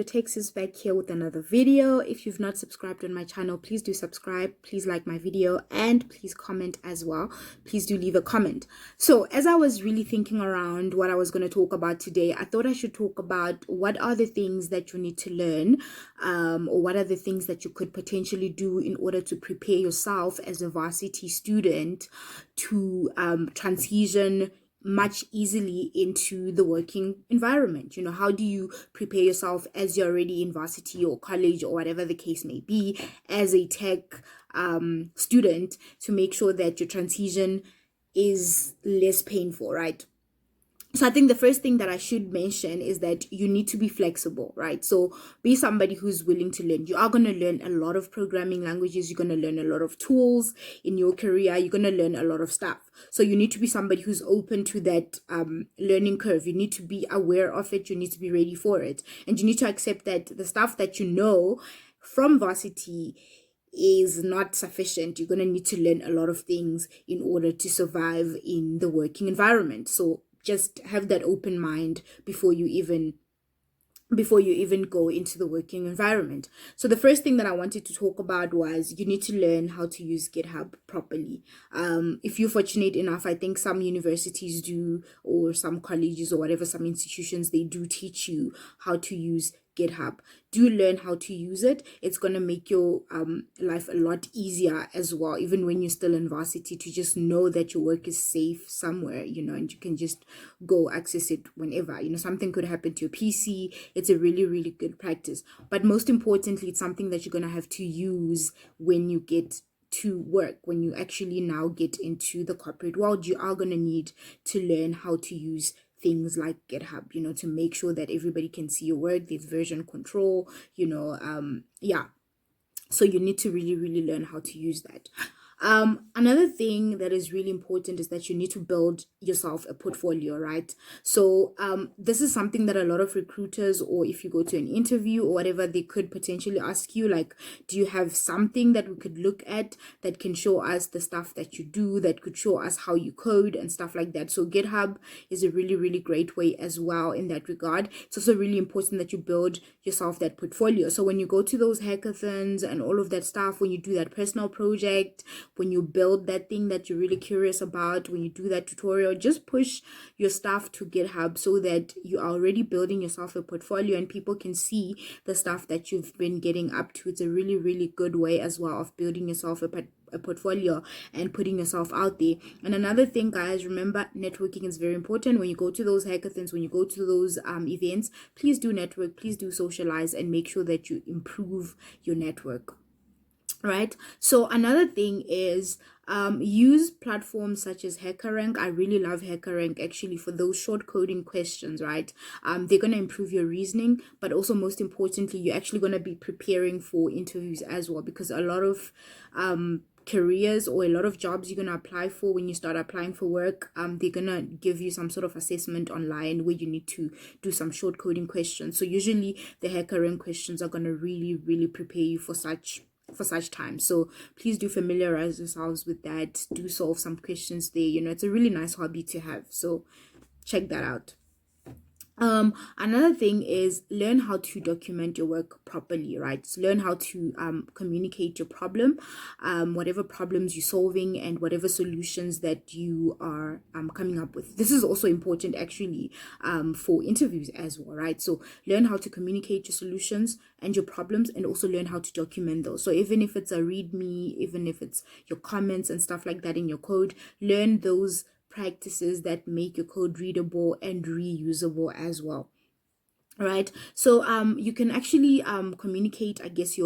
Tex is back here with another video. If you've not subscribed on my channel, please do subscribe, please like my video, and please comment as well. Please do leave a comment. So as I was really thinking around what I was going to talk about today, I thought I should talk about what are the things that you need to learn, or what are the things that you could potentially do in order to prepare yourself as a varsity student to transition much easily into the working environment. How do you prepare yourself as you're already in varsity or college or whatever the case may be as a tech student to make sure that your transition is less painful, right? So I think the first thing that I should mention is that you need to be flexible, right? So be somebody who's willing to learn. You are going to learn a lot of programming languages. You're going to learn a lot of tools in your career. You're going to learn a lot of stuff. So you need to be somebody who's open to that learning curve. You need to be aware of it. You need to be ready for it. And you need to accept that the stuff that you know from varsity is not sufficient. You're going to need to learn a lot of things in order to survive in the working environment. So just have that open mind before you even go into the working environment. So the first thing that I wanted to talk about was you need to learn how to use GitHub properly. If you're fortunate enough, I think some universities do, or some colleges or whatever, some institutions, they do teach you how to use GitHub. Do learn how to use it. It's going to make your life a lot easier as well, even when you're still in varsity, to just know that your work is safe somewhere, and you can just go access it whenever. Something could happen to your PC. It's a really, really good practice. But most importantly, it's something that you're going to have to use when you get to work. When you actually now get into the corporate world, you are going to need to learn how to use things like GitHub, to make sure that everybody can see your work. There's version control, so you need to really, really learn how to use that. Another thing that is really important is that you need to build yourself a portfolio, right? So this is something that a lot of recruiters, or if you go to an interview or whatever, they could potentially ask you, like, do you have something that we could look at that can show us the stuff that you do, that could show us how you code and stuff like that? So GitHub is a really, really great way as well in that regard. It's also really important that you build yourself that portfolio. So when you go to those hackathons and all of that stuff, when you do that personal project, when you build that thing that you're really curious about, when you do that tutorial, just push your stuff to GitHub so that you are already building yourself a portfolio and people can see the stuff that you've been getting up to. It's a really, really good way as well of building yourself a portfolio and putting yourself out there. And another thing, guys, remember, networking is very important. When you go to those hackathons, when you go to those events, please do network, please do socialize, and make sure that you improve your network. Right. So another thing is use platforms such as HackerRank. I really love HackerRank actually for those short coding questions, right? They're going to improve your reasoning, but also most importantly, you're actually going to be preparing for interviews as well, because a lot of careers or a lot of jobs you're going to apply for, when you start applying for work, they're going to give you some sort of assessment online where you need to do some short coding questions. So usually the HackerRank questions are going to really, really prepare you for such time. So please do familiarize yourselves with that. Do solve some questions there. It's a really nice hobby to have, so check that out. Another thing is learn how to document your work properly, right? So learn how to communicate your problem, whatever problems you're solving and whatever solutions that you are coming up with. This is also important actually for interviews as well, right? So learn how to communicate your solutions and your problems, and also learn how to document those. So even if it's a readme, even if it's your comments and stuff like that in your code, learn those practices that make your code readable and reusable as well. Right. So you can actually communicate, I guess,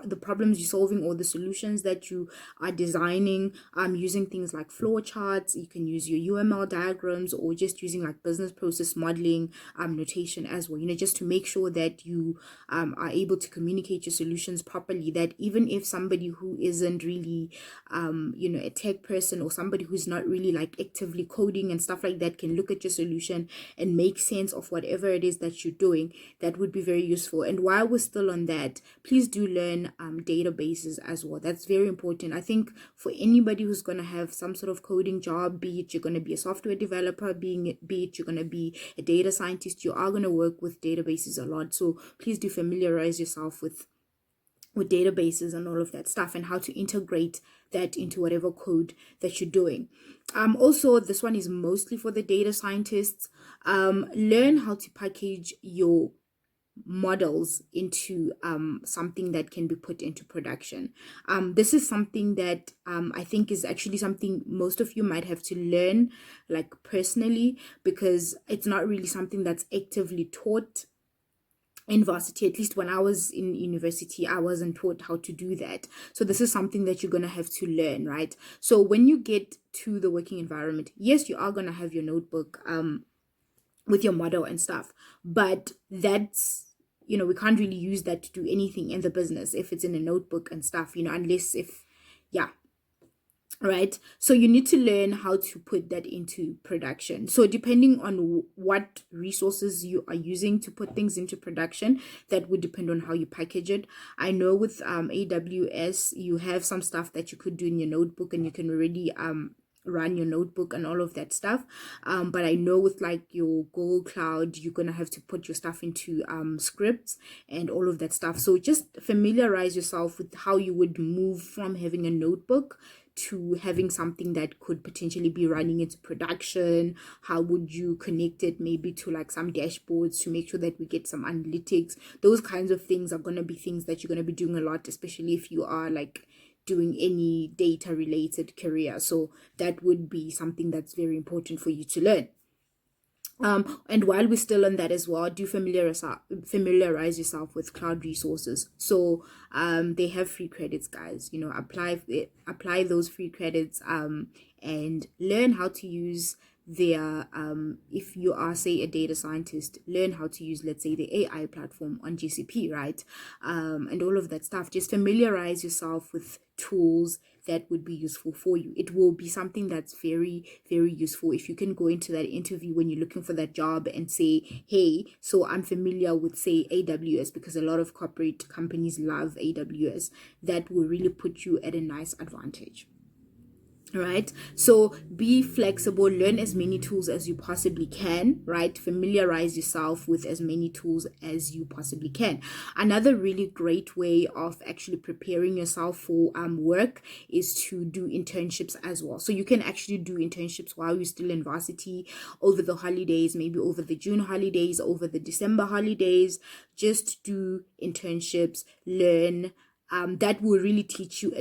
the problems you're solving or the solutions that you are designing using things like flow charts. You can use your UML diagrams, or just using like business process modeling notation as well, just to make sure that you are able to communicate your solutions properly, that even if somebody who isn't really a tech person, or somebody who's not really like actively coding and stuff like that, can look at your solution and make sense of whatever it is that you're doing, that would be very useful. And while we're still on that, please do learn learn databases as well. That's very important. I think for anybody who's going to have some sort of coding job, be it you're going to be a software developer, be it you're going to be a data scientist, you are going to work with databases a lot. So please do familiarize yourself with databases and all of that stuff, and how to integrate that into whatever code that you're doing. Also, this one is mostly for the data scientists. Learn how to package your models into something that can be put into production. This is something that I think is actually something most of you might have to learn, like personally, because it's not really something that's actively taught in varsity. At least when I was in university, I wasn't taught how to do that. So this is something that you're going to have to learn, right? So when you get to the working environment, yes, you are going to have your notebook with your model and stuff, but that's, we can't really use that to do anything in the business if it's in a notebook and stuff, unless if, yeah. Right, so you need to learn how to put that into production. So depending on what resources you are using to put things into production, that would depend on how you package it. I know with AWS, you have some stuff that you could do in your notebook, and you can already run your notebook and all of that stuff, but I know with like your Google Cloud, you're gonna have to put your stuff into scripts and all of that stuff. So just familiarize yourself with how you would move from having a notebook to having something that could potentially be running into production. How would you connect it maybe to like some dashboards to make sure that we get some analytics? Those kinds of things are going to be things that you're going to be doing a lot, especially if you are like doing any data related career. So that would be something that's very important for you to learn. And while we're still on that as well, do familiarize yourself with cloud resources. So they have free credits, guys. Apply those free credits and learn how to use their if you are, say, a data scientist, learn how to use, let's say, the AI platform on GCP, right? And all of that stuff. Just familiarize yourself with tools that would be useful for you. It will be something that's very, very useful if you can go into that interview when you're looking for that job and say, hey, so I'm familiar with, say, AWS, because a lot of corporate companies love AWS. That will really put you at a nice advantage. Right, so be flexible, learn as many tools as you possibly can, right? Familiarize yourself with as many tools as you possibly can. Another really great way of actually preparing yourself for work is to do internships as well. So you can actually do internships while you're still in varsity, over the holidays, maybe over the June holidays, over the December holidays. Just do internships, learn. That will really teach you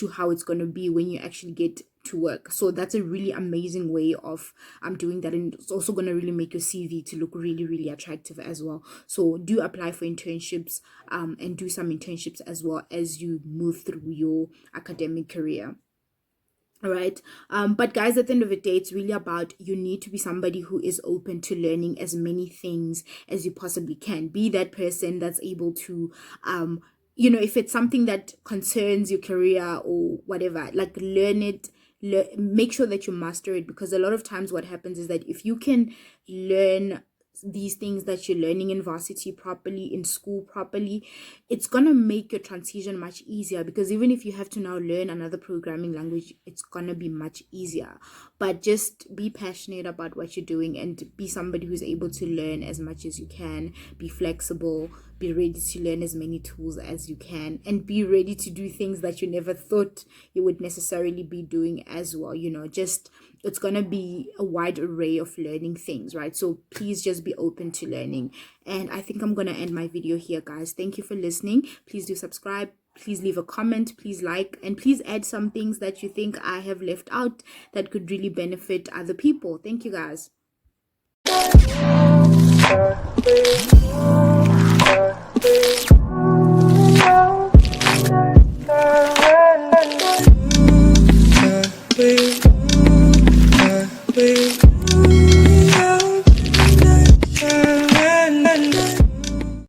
how it's going to be when you actually get to work. So that's a really amazing way of doing that, and it's also going to really make your CV to look really, really attractive as well. So do apply for internships and do some internships as well as you move through your academic career. All right. But guys, at the end of the day, it's really about, you need to be somebody who is open to learning as many things as you possibly can. Be that person that's able to if it's something that concerns your career or whatever, like learn it, make sure that you master it, because a lot of times what happens is that if you can learn these things that you're learning in varsity properly, in school properly, it's gonna make your transition much easier, because even if you have to now learn another programming language, it's gonna be much easier. But just be passionate about what you're doing and be somebody who's able to learn as much as you can. Be flexible, be ready to learn as many tools as you can, and be ready to do things that you never thought you would necessarily be doing as well. It's going to be a wide array of learning things, right? So please just be open to learning. And I think I'm going to end my video here, guys. Thank you for listening. Please do subscribe. Please leave a comment. Please like, and please add some things that you think I have left out that could really benefit other people. Thank you, guys.